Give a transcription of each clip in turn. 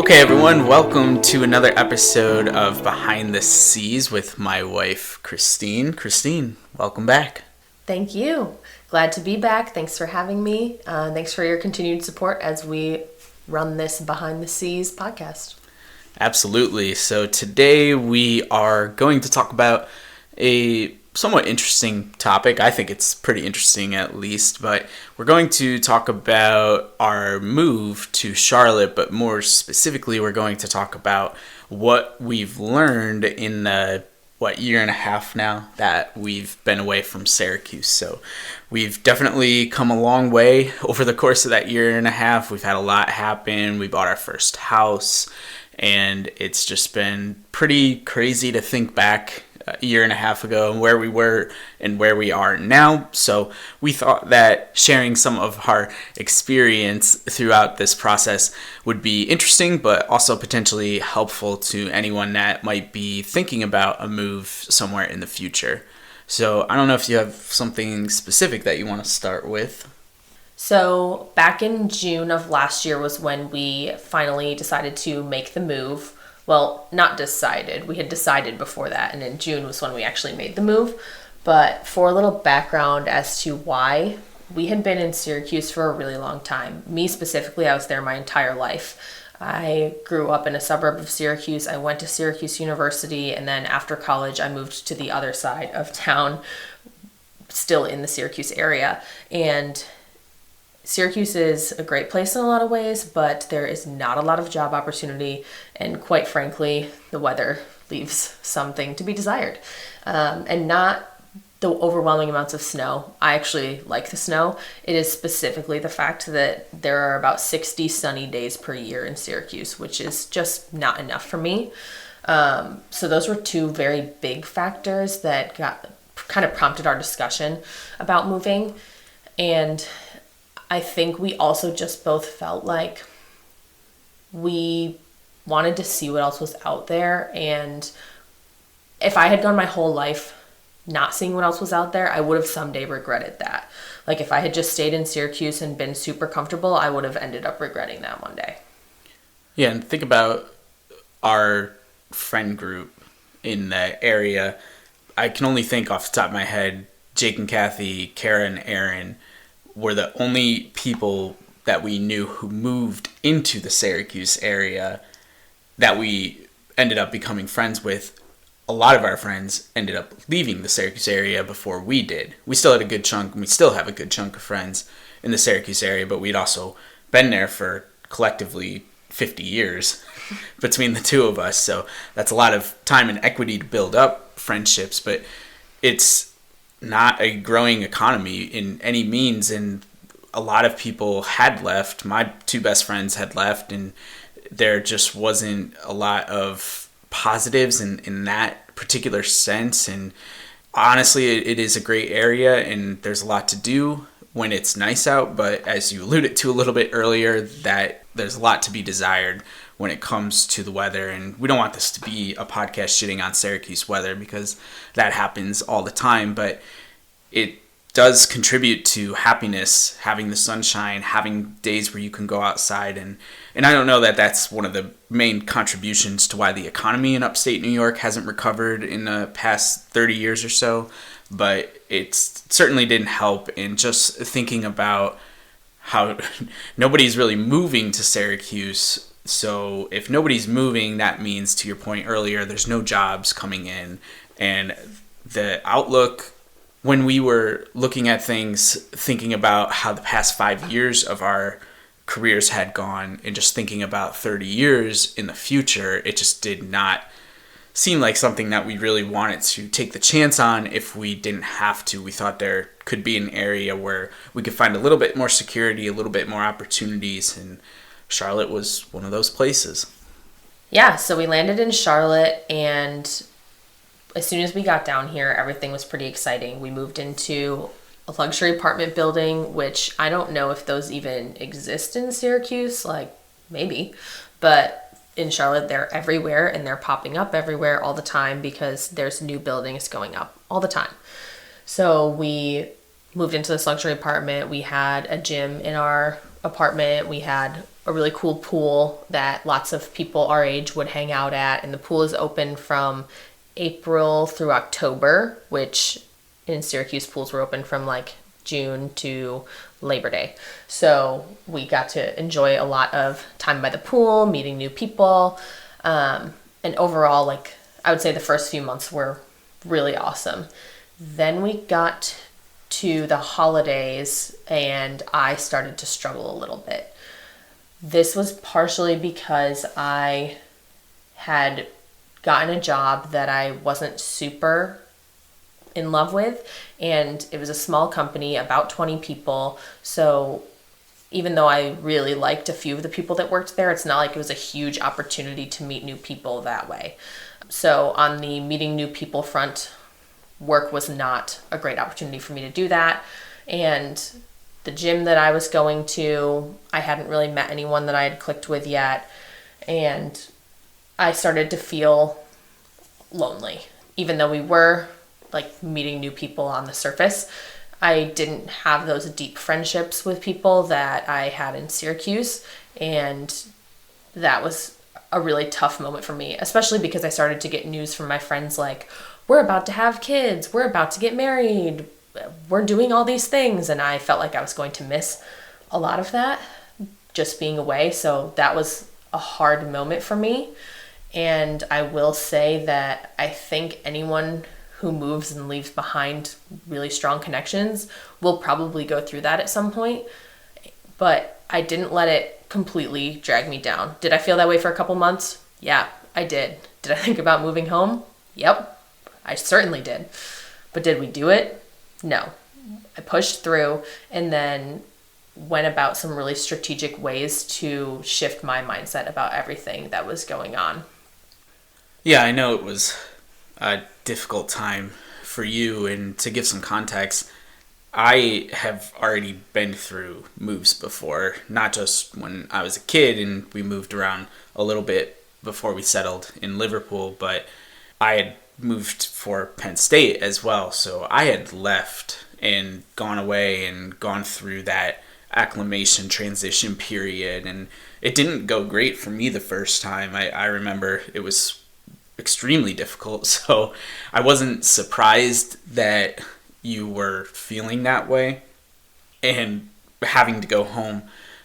Okay, everyone, welcome to another episode of Behind the Seas with my wife, Christine. Christine, welcome back. Thank you. Glad to be back. Thanks for having me. Thanks for your continued support as we run this Behind the Seas podcast. Absolutely. So today we are going to talk about a somewhat interesting topic. I think it's pretty interesting at least, but we're going to talk about our move to Charlotte, but more specifically, we're going to talk about what we've learned in the year and a half now that we've been away from Syracuse. So we've definitely come a long way over the course of that year and a half. We've had a lot happen. We bought our first house, and it's just been pretty crazy to think back a year and a half ago and where we were and where we are now. So we thought that sharing some of our experience throughout this process would be interesting, but also potentially helpful to anyone that might be thinking about a move somewhere in the future. So I don't know if you have something specific that you want to start with. So back in June of last year was when we finally decided to make the move. Well, not decided. We had decided before that, and in June was when we actually made the move. But for a little background as to why, we had been in Syracuse for a really long time. Me specifically, I was there my entire life. I grew up in a suburb of Syracuse. I went to Syracuse University, and then after college, I moved to the other side of town, still in the Syracuse area. And Syracuse is a great place in a lot of ways, but there is not a lot of job opportunity, and quite frankly, the weather leaves something to be desired. And not the overwhelming amounts of snow. I actually like the snow. It is specifically the fact that there are about 60 sunny days per year in Syracuse, which is just not enough for me. So those were two very big factors that kind of prompted our discussion about moving. And I think we also just both felt like we wanted to see what else was out there. And if I had gone my whole life not seeing what else was out there, I would have someday regretted that. Like if I had just stayed in Syracuse and been super comfortable, I would have ended up regretting that one day. Yeah, and think about our friend group in the area. I can only think off the top of my head, Jake and Kathy, Kara and Aaron were the only people that we knew who moved into the Syracuse area that we ended up becoming friends with. A lot of our friends ended up leaving the Syracuse area before we did. We still had a good chunk, and we still have a good chunk of friends in the Syracuse area, but we'd also been there for collectively 50 years between the two of us. So that's a lot of time and equity to build up friendships, but it's not a growing economy in any means, and a lot of people had left. My two best friends had left, and there just wasn't a lot of positives in that particular sense. And honestly, it is a great area, and there's a lot to do when it's nice out, but as you alluded to a little bit earlier, that there's a lot to be desired when it comes to the weather. And we don't want this to be a podcast shitting on Syracuse weather, because that happens all the time, but it does contribute to happiness, having the sunshine, having days where you can go outside. And I don't know that that's one of the main contributions to why the economy in upstate New York hasn't recovered in the past 30 years or so, but it certainly didn't help in just thinking about how nobody's really moving to Syracuse. So if nobody's moving, that means, to your point earlier, there's no jobs coming in. And the outlook, when we were looking at things, thinking about how the past 5 years of our careers had gone, and just thinking about 30 years in the future, it just did not seem like something that we really wanted to take the chance on if we didn't have to. We thought there could be an area where we could find a little bit more security, a little bit more opportunities, and Charlotte was one of those places. Yeah, so we landed in Charlotte, and as soon as we got down here, everything was pretty exciting. We moved into a luxury apartment building, which I don't know if those even exist in Syracuse, like maybe, but in Charlotte, they're everywhere, and they're popping up everywhere all the time because there's new buildings going up all the time. So we moved into this luxury apartment. We had a gym in our apartment. We had a really cool pool that lots of people our age would hang out at. And the pool is open from April through October, which in Syracuse, pools were open from like June to Labor Day. So we got to enjoy a lot of time by the pool, meeting new people. And overall, like, I would say the first few months were really awesome. Then we got to the holidays and I started to struggle a little bit. This was partially because I had gotten a job that I wasn't super in love with, and it was a small company, about 20 people. So even though I really liked a few of the people that worked there, it's not like it was a huge opportunity to meet new people that way. So on the meeting new people front, work was not a great opportunity for me to do that. And the gym that I was going to, I hadn't really met anyone that I had clicked with yet. And I started to feel lonely. Even though we were like meeting new people on the surface, I didn't have those deep friendships with people that I had in Syracuse. And that was a really tough moment for me, especially because I started to get news from my friends like, we're about to have kids, we're about to get married, we're doing all these things. And I felt like I was going to miss a lot of that just being away. So that was a hard moment for me. And I will say that I think anyone who moves and leaves behind really strong connections will probably go through that at some point. But I didn't let it completely drag me down. Did I feel that way for a couple months? Yeah, I did. Did I think about moving home? Yep, I certainly did. But did we do it? No. I pushed through and then went about some really strategic ways to shift my mindset about everything that was going on. Yeah, I know it was a difficult time for you, and to give some context, I have already been through moves before, not just when I was a kid and we moved around a little bit before we settled in Liverpool, but I had moved for Penn State as well, so I had left and gone away and gone through that acclimation transition period, and it didn't go great for me the first time. I remember it was extremely difficult, so I wasn't surprised that you were feeling that way and having to go home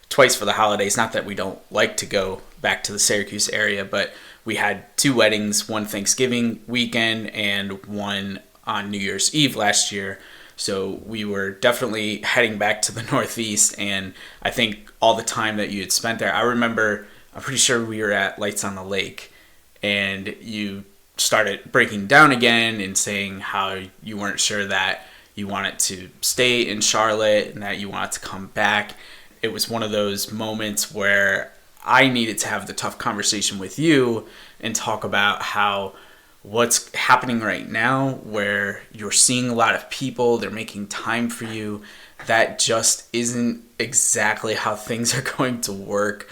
twice for the holidays. Not that we don't like to go back to the Syracuse area, but we had two weddings, one Thanksgiving weekend and one on New Year's Eve last year. So we were definitely heading back to the Northeast, and I think all the time that you had spent there, I remember, I'm pretty sure we were at Lights on the Lake, and you started breaking down again and saying how you weren't sure that you wanted to stay in Charlotte and that you wanted to come back. It was one of those moments where I needed to have the tough conversation with you and talk about how what's happening right now, where you're seeing a lot of people, they're making time for you, that just isn't exactly how things are going to work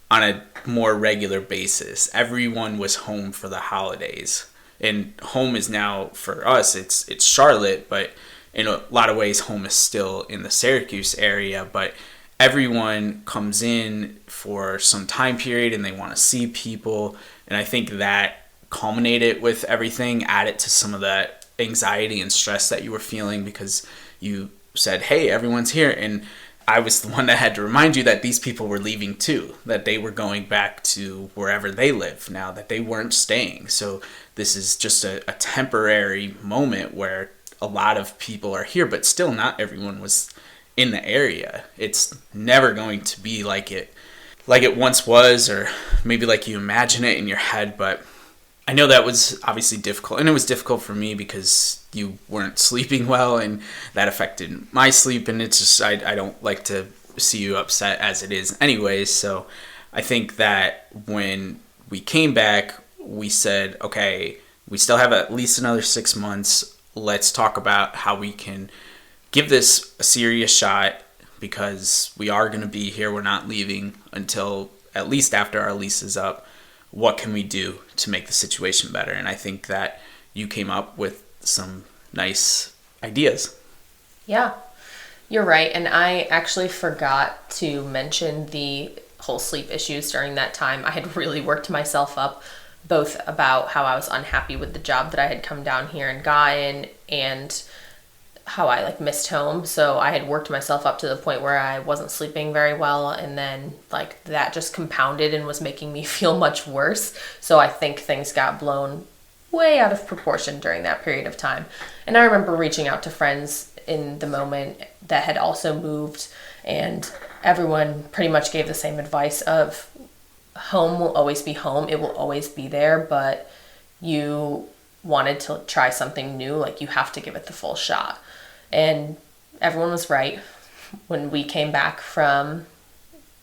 on a more regular basis. Everyone was home for the holidays, and home is now for us, it's Charlotte, but in a lot of ways home is still in the Syracuse area. But everyone comes in for some time period and they want to see people, and I think that culminated with everything, added to some of that anxiety and stress that you were feeling because you said, hey, everyone's here, and I was the one that had to remind you that these people were leaving too, that they were going back to wherever they live now, that they weren't staying. So this is just a temporary moment where a lot of people are here, but still not everyone was in the area. It's never going to be like it once was, or maybe like you imagine it in your head. But I know that was obviously difficult, and it was difficult for me because you weren't sleeping well, and that affected my sleep, and it's just, I don't like to see you upset as it is anyways. So I think that when we came back, we said, okay, we still have at least another 6 months. Let's talk about how we can give this a serious shot, because we are going to be here. We're not leaving until at least after our lease is up. What can we do to make the situation better? And I think that you came up with some nice ideas. Yeah, you're right. And I actually forgot to mention the whole sleep issues during that time. I had really worked myself up, both about how I was unhappy with the job that I had come down here and gotten, and how I like missed home. So I had worked myself up to the point where I wasn't sleeping very well, and then like that just compounded and was making me feel much worse. So I think things got blown way out of proportion during that period of time. And I remember reaching out to friends in the moment that had also moved, and everyone pretty much gave the same advice of home will always be home. It will always be there, but you wanted to try something new, like you have to give it the full shot. And everyone was right. When we came back from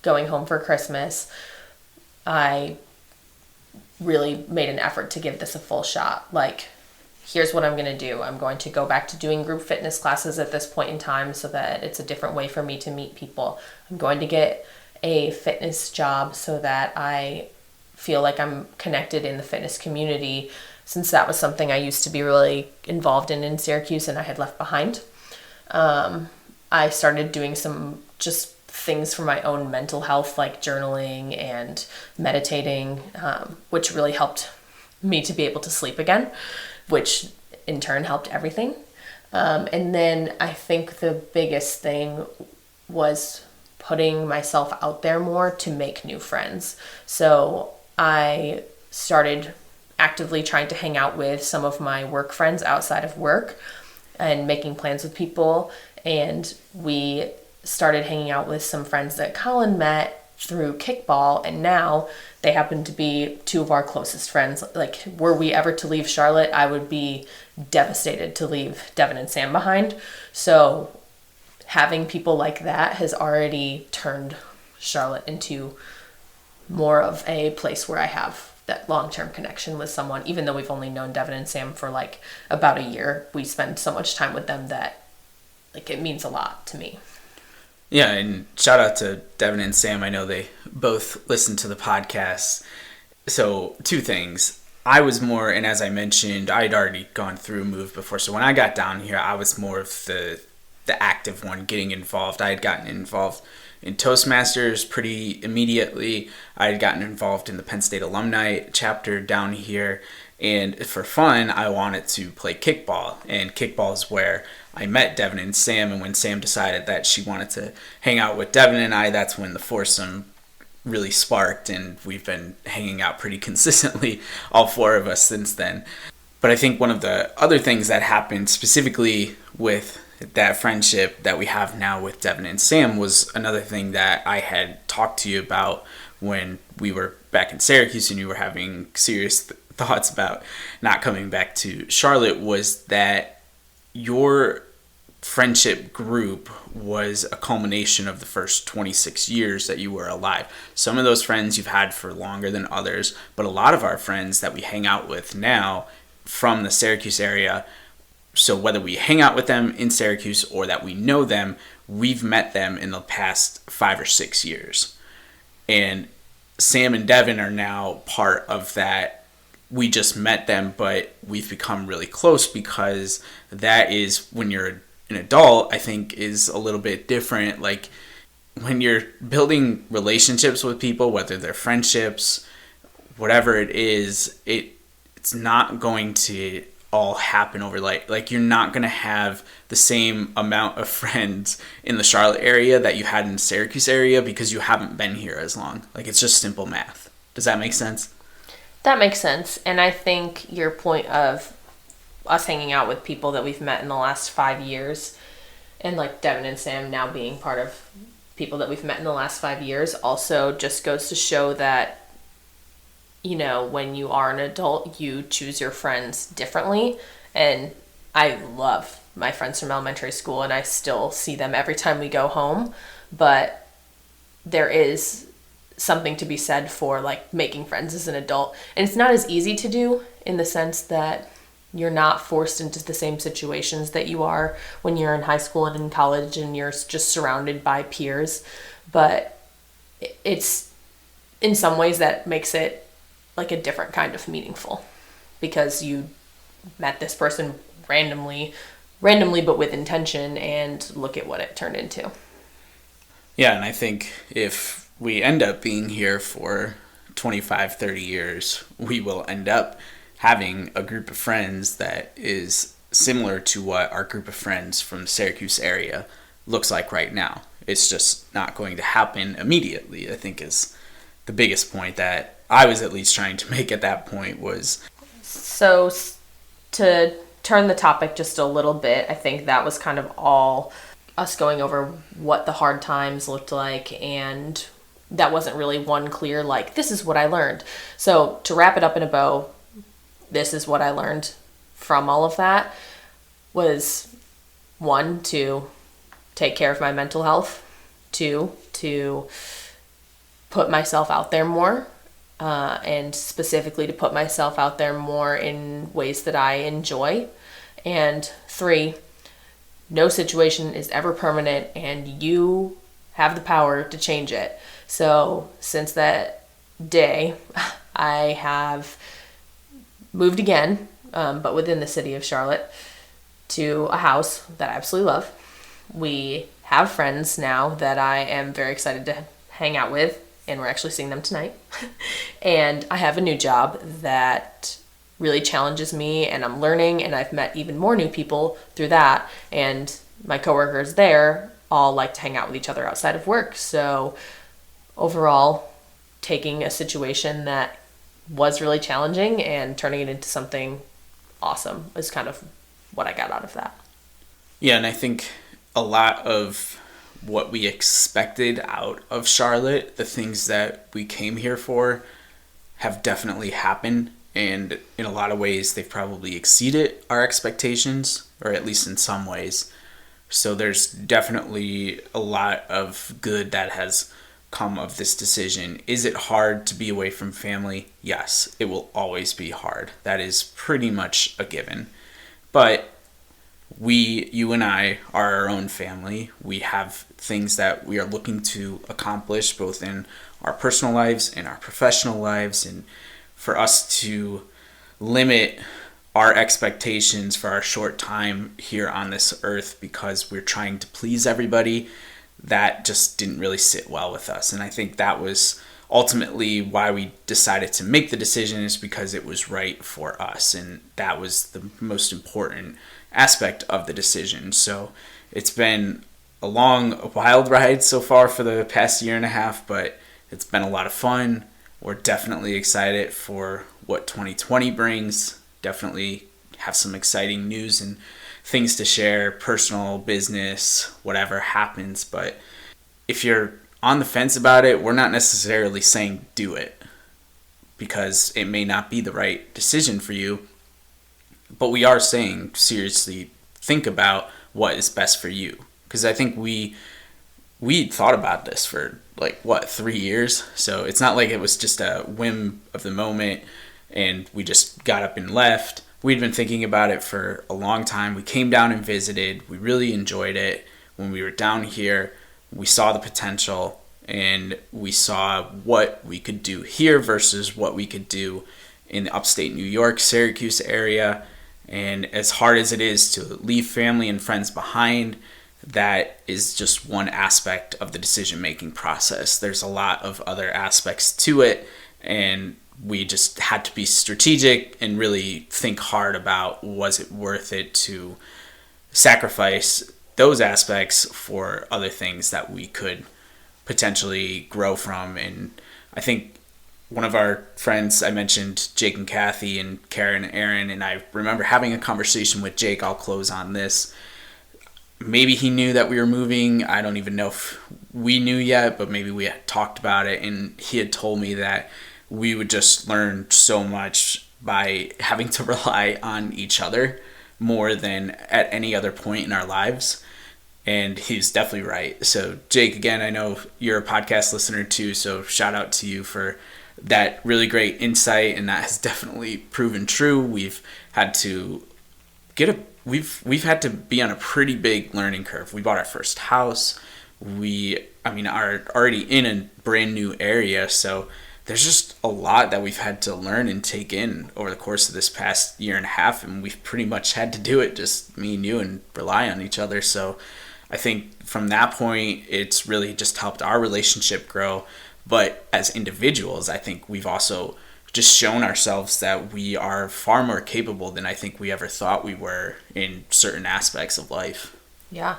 going home for Christmas, I really made an effort to give this a full shot. Like, here's what I'm going to do. I'm going to go back to doing group fitness classes at this point in time so that it's a different way for me to meet people. I'm going to get a fitness job so that I feel like I'm connected in the fitness community, since that was something I used to be really involved in Syracuse and I had left behind. I started doing some just things for my own mental health, like journaling and meditating, which really helped me to be able to sleep again, which in turn helped everything. And then I think the biggest thing was putting myself out there more to make new friends. So I started actively trying to hang out with some of my work friends outside of work and making plans with people. And we started hanging out with some friends that Colin met through kickball, and now they happen to be two of our closest friends. Like, were we ever to leave Charlotte, I would be devastated to leave Devin and Sam behind. So having people like that has already turned Charlotte into more of a place where I have that long-term connection with someone. Even though we've only known Devin and Sam for like about a year, we spend so much time with them that like it means a lot to me. Yeah, and shout out to Devin and Sam. I know they both listen to the podcast. So, two things. I was more, and as I mentioned, I'd already gone through a move before. So when I got down here, I was more of the active one, getting involved. I had gotten involved in Toastmasters pretty immediately. I had gotten involved in the Penn State alumni chapter down here. And for fun, I wanted to play kickball. And kickball is where I met Devin and Sam. And when Sam decided that she wanted to hang out with Devin and I, that's when the foursome really sparked. And we've been hanging out pretty consistently, all four of us, since then. But I think one of the other things that happened specifically with that friendship that we have now with Devin and Sam was another thing that I had talked to you about when we were back in Syracuse and you were having serious thoughts about not coming back to Charlotte, was that your friendship group was a culmination of the first 26 years that you were alive. Some of those friends you've had for longer than others, but a lot of our friends that we hang out with now from the Syracuse area, so whether we hang out with them in Syracuse or that we know them, we've met them in the past 5 or 6 years. And Sam and Devin are now part of that. We just met them, but we've become really close because that is, when you're an adult, I think is a little bit different. Like when you're building relationships with people, whether they're friendships, whatever it is, it's not going to all happen overnight. Like you're not going to have the same amount of friends in the Charlotte area that you had in the Syracuse area because you haven't been here as long. Like it's just simple math. Does that make sense? That makes sense. And I think your point of us hanging out with people that we've met in the last 5 years, and like Devin and Sam now being part of people that we've met in the last 5 years, also just goes to show that, you know, when you are an adult, you choose your friends differently. And I love my friends from elementary school and I still see them every time we go home. But there is something to be said for like making friends as an adult. And it's not as easy to do in the sense that you're not forced into the same situations that you are when you're in high school and in college and you're just surrounded by peers. But it's in some ways that makes it like a different kind of meaningful because you met this person randomly but with intention, and look at what it turned into. Yeah, and I think if we end up being here for 25, 30 years, we will end up having a group of friends that is similar to what our group of friends from the Syracuse area looks like right now. It's just not going to happen immediately, I think, is the biggest point that I was at least trying to make at that point. Was so to turn the topic just a little bit, I think that was kind of all us going over what the hard times looked like, and that wasn't really one clear, like, this is what I learned. So to wrap it up in a bow, this is what I learned from all of that was, 1, to take care of my mental health, 2, to put myself out there more, and specifically to put myself out there more in ways that I enjoy, and 3, no situation is ever permanent and you have the power to change it. So since that day, I have moved again, but within the city of Charlotte, to a house that I absolutely love. We have friends now that I am very excited to hang out with, and we're actually seeing them tonight. And I have a new job that really challenges me, and I'm learning, and I've met even more new people through that. And my coworkers there all like to hang out with each other outside of work. So overall, taking a situation that was really challenging and turning it into something awesome is kind of what I got out of that. Yeah, and I think a lot of what we expected out of Charlotte, the things that we came here for, have definitely happened. And in a lot of ways, they've probably exceeded our expectations, or at least in some ways. So there's definitely a lot of good that has come of this decision. Is it hard to be away from family? Yes, it will always be hard. That is pretty much a given. But you and I are our own family. We have things that we are looking to accomplish both in our personal lives and our professional lives. And for us to limit our expectations for our short time here on this earth because we're trying to please everybody, that just didn't really sit well with us. And I think that was ultimately why we decided to make the decision, is because it was right for us. And that was the most important aspect of the decision. So it's been a long, wild ride so far for the past year and a half, but it's been a lot of fun. We're definitely excited for what 2020 brings. Definitely have some exciting news and things to share, personal, business, whatever happens. But if you're on the fence about it, we're not necessarily saying do it, because it may not be the right decision for you. But we are saying seriously think about what is best for you. Because I think we thought about this for 3 years. So it's not like it was just a whim of the moment and we just got up and left. We'd been thinking about it for a long time. We came down and visited. We really enjoyed it. When we were down here, we saw the potential and we saw what we could do here versus what we could do in the upstate New York, Syracuse area. And as hard as it is to leave family and friends behind, that is just one aspect of the decision-making process. There's a lot of other aspects to it, and we just had to be strategic and really think hard about, was it worth it to sacrifice those aspects for other things that we could potentially grow from. And I think one of our friends, I mentioned Jake and Kathy and Karen and Aaron, and I remember having a conversation with Jake. I'll close on this. Maybe he knew that we were moving. I don't even know if we knew yet, but maybe we had talked about it. And he had told me that we would just learn so much by having to rely on each other more than at any other point in our lives. And he's definitely right. So Jake, again, I know you're a podcast listener too, so shout out to you for that really great insight, and that has definitely proven true. We've had to we've had to be on a pretty big learning curve. We bought our first house. We are already in a brand new area, so there's just a lot that we've had to learn and take in over the course of this past year and a half, and we've pretty much had to do it just me and you and rely on each other. So I think from that point, it's really just helped our relationship grow. But as individuals, I think we've also just shown ourselves that we are far more capable than I think we ever thought we were in certain aspects of life. Yeah.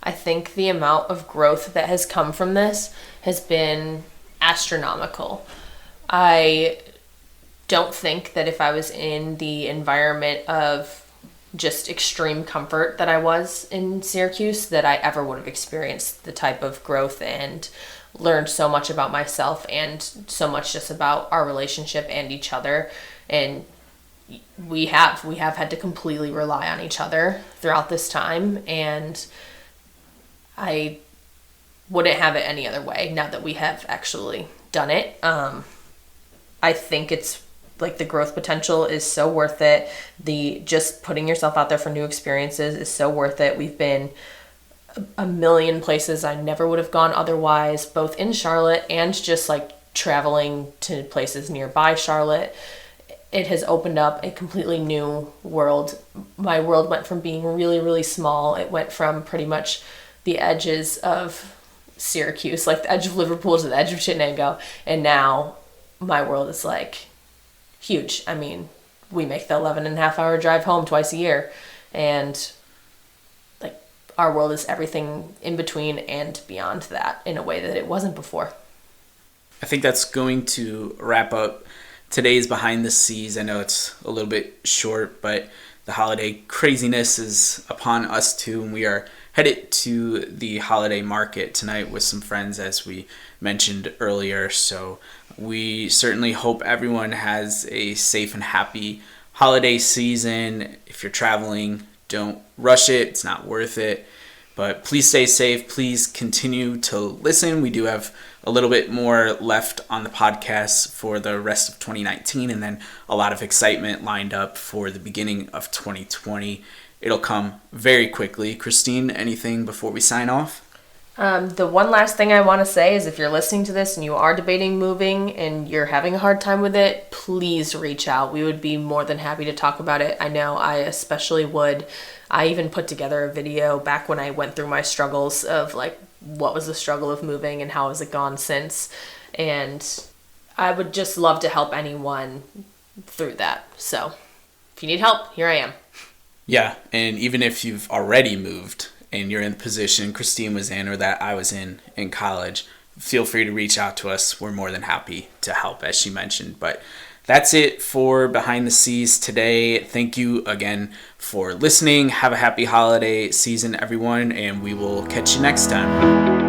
I think the amount of growth that has come from this has been astronomical. I don't think that if I was in the environment of just extreme comfort that I was in Syracuse, that I ever would have experienced the type of growth and learned so much about myself and so much just about our relationship and each other. And we have had to completely rely on each other throughout this time, and I wouldn't have it any other way now that we have actually done it. I think it's like the growth potential is so worth it. The just putting yourself out there for new experiences is so worth it. We've been a million places I never would have gone otherwise, both in Charlotte and just like traveling to places nearby Charlotte. It has opened up a completely new world. My world went from being really, really small. It went from pretty much the edges of Syracuse, like the edge of Liverpool to the edge of Chenango. And now my world is like huge. I mean, we make the 11.5-hour drive home twice a year. And like our world is everything in between and beyond that in a way that it wasn't before. I think that's going to wrap up today's Behind the Seas. I know it's a little bit short, but the holiday craziness is upon us too, and we are headed to the holiday market tonight with some friends, as we mentioned earlier. So we certainly hope everyone has a safe and happy holiday season. If you're traveling, don't rush it. It's not worth it. But please stay safe. Please continue to listen. We do have a little bit more left on the podcast for the rest of 2019, and then a lot of excitement lined up for the beginning of 2020. It'll come very quickly. Christine, anything before we sign off? The one last thing I want to say is if you're listening to this and you are debating moving and you're having a hard time with it, please reach out. We would be more than happy to talk about it. I know I especially would. I even put together a video back when I went through my struggles of like what was the struggle of moving and how has it gone since. And I would just love to help anyone through that. So if you need help, here I am. Yeah, and even if you've already moved and you're in the position Christine was in or that I was in college, feel free to reach out to us. We're more than happy to help, as she mentioned. But that's it for Behind the Seas today. Thank you again for listening. Have a happy holiday season, everyone, and we will catch you next time.